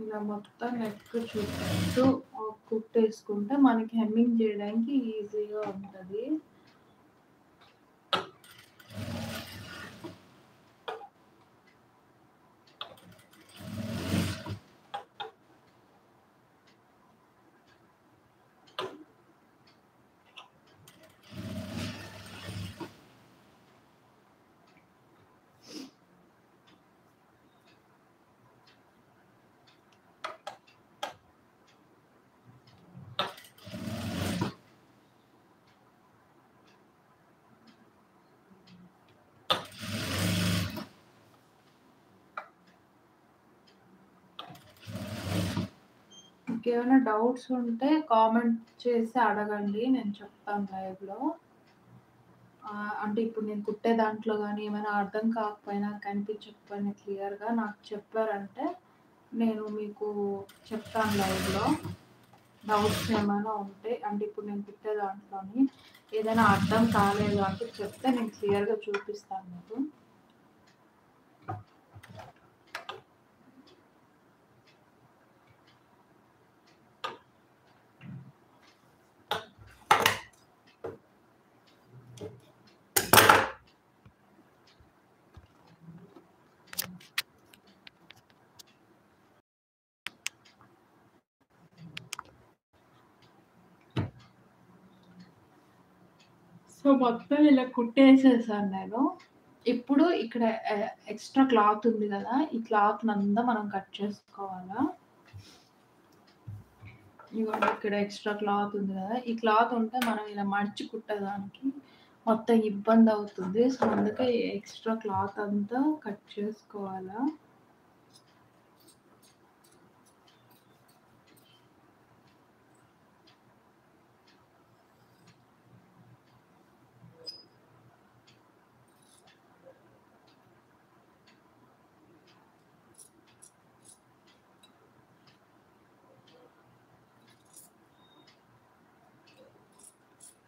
ఇలా మొత్తం నెక్ చుట్టూ కుట్టేసుకుంటే మనకి హెమ్మింగ్ చేయడానికి ఈజీగా ఉంటది. ఇంకేమైనా డౌట్స్ ఉంటే కామెంట్ చేసి అడగండి. నేను చెప్తాను లైవ్‌లో. అంటే ఇప్పుడు నేను కుట్టే దాంట్లో గానీ ఏమైనా అర్థం కాకపోయినా, కనిపించకపోయినా క్లియర్‌గా నాకు చెప్పారంటే నేను మీకు చెప్తాను లైవ్‌లో. డౌట్స్ ఏమైనా ఉంటే అంటే ఇప్పుడు నేను కుట్టే దాంట్లోని ఏదైనా అర్థం కాలేదు అంటే చెప్తే నేను క్లియర్‌గా చూపిస్తాను మీకు. సో, మొత్తం ఇలా కుట్టేసేసాను నేను. ఇప్పుడు ఇక్కడ ఎక్స్‌ట్రా క్లాత్ ఉంది గదా! ఈ క్లాత్‌నంతా మనం కట్ చేసుకోవాలా. ఇదిగోండి ఇక్కడ ఎక్స్‌ట్రా క్లాత్ ఉంది గదా! ఈ క్లాత్ ఉంటే మనం ఇలా మడిచి కుట్టడానికి మొత్తం ఇబ్బందవుతుంది. సో, అందుకే ఈ ఎక్స్‌ట్రా క్లాత్ అంతా కట్ చేసుకోవాలా.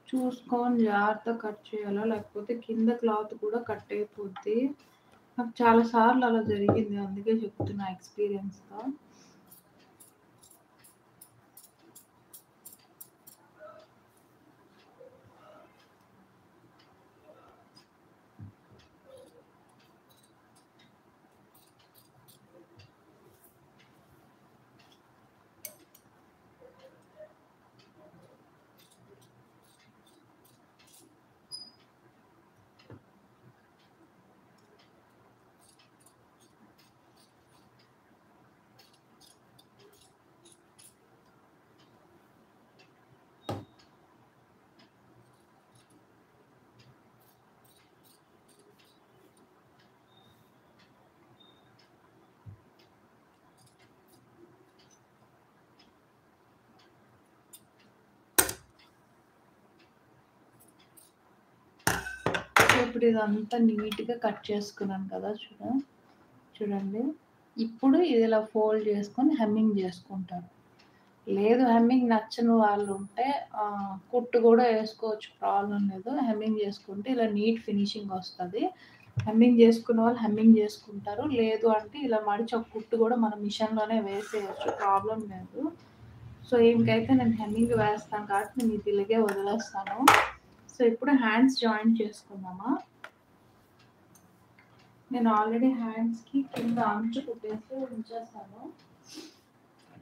చూసుకొని జాగ్రత్తగా కట్ చేయాలా, లేకపోతే కింద క్లాత్ కూడా కట్ అయిపోద్ది. నాకు చాలా సార్లు అలా జరిగింది. అందుకే చెప్తున్నా ఎక్స్‌పీరియన్స్‌గా. ఇప్పుడు ఇదంతా నీట్‌గా కట్ చేసుకున్నాను కదా! చూడండి. ఇప్పుడు ఇది ఇలా ఫోల్డ్ చేసుకొని హెమ్మింగ్ చేసుకుంటాను. లేదు హెమ్మింగ్ నచ్చని వాళ్ళు ఉంటే కుట్టు కూడా ఏసుకోవచ్చు, ప్రాబ్లమ్ లేదు. హెమ్మింగ్ చేసుకుంటే ఇలా నీట్ ఫినిషింగ్ వస్తది. హెమ్మింగ్ చేసుకున్న వాళ్ళు హెమ్మింగ్ చేసుకుంటారు. లేదు అంటే ఇలా మడిచి ఒక కుట్టు కూడా మనం మిషన్‌లోనే వేసేయొచ్చు, ప్రాబ్లమ్ లేదు. సో, ఈమెకైతే నేను హెమ్మింగ్ వేస్తాను కాబట్టి నేను ఇది ఇలాగే వదిలేస్తాను. సో, ఇప్పుడు హ్యాండ్స్ జాయింట్ చేసుకుందామా? నేను ఆల్రెడీ హ్యాండ్స్‌కి కింద అంచు కుట్టేసి ఉంచేసాను.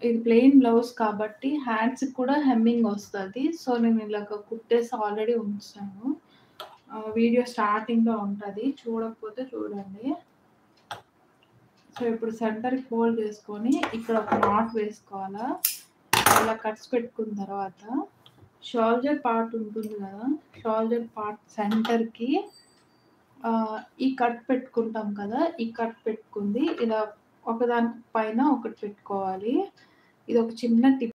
ఇది ప్లెయిన్ బ్లౌజ్ కాబట్టి హ్యాండ్స్‌కి కూడా హెమ్మింగ్ వస్తది. సో, నేను ఇలాగ కుట్టేసి ఆల్రెడీ ఉంచాను. వీడియో స్టార్టింగ్‌లో ఉంటది. చూడకపోతే చూడండి. సో, ఇప్పుడు సెంటర్‌కి ఫోల్డ్ చేసుకొని ఇక్కడ ఒక నాట్ వేసుకోవాలా. ఇలా కట్స్ పెట్టుకున్న తర్వాత షోల్డర్ పార్ట్ ఉంటుంది కదా! షోల్డర్ పార్ట్ సెంటర్‌కి ఈ కట్ పెట్టుకుంటాం కదా! ఈ కట్ పెట్టుకుంది ఇలా ఒకదాని పైన ఒకటి పెట్టుకోవాలి. ఇదొక చిన్న టిప్.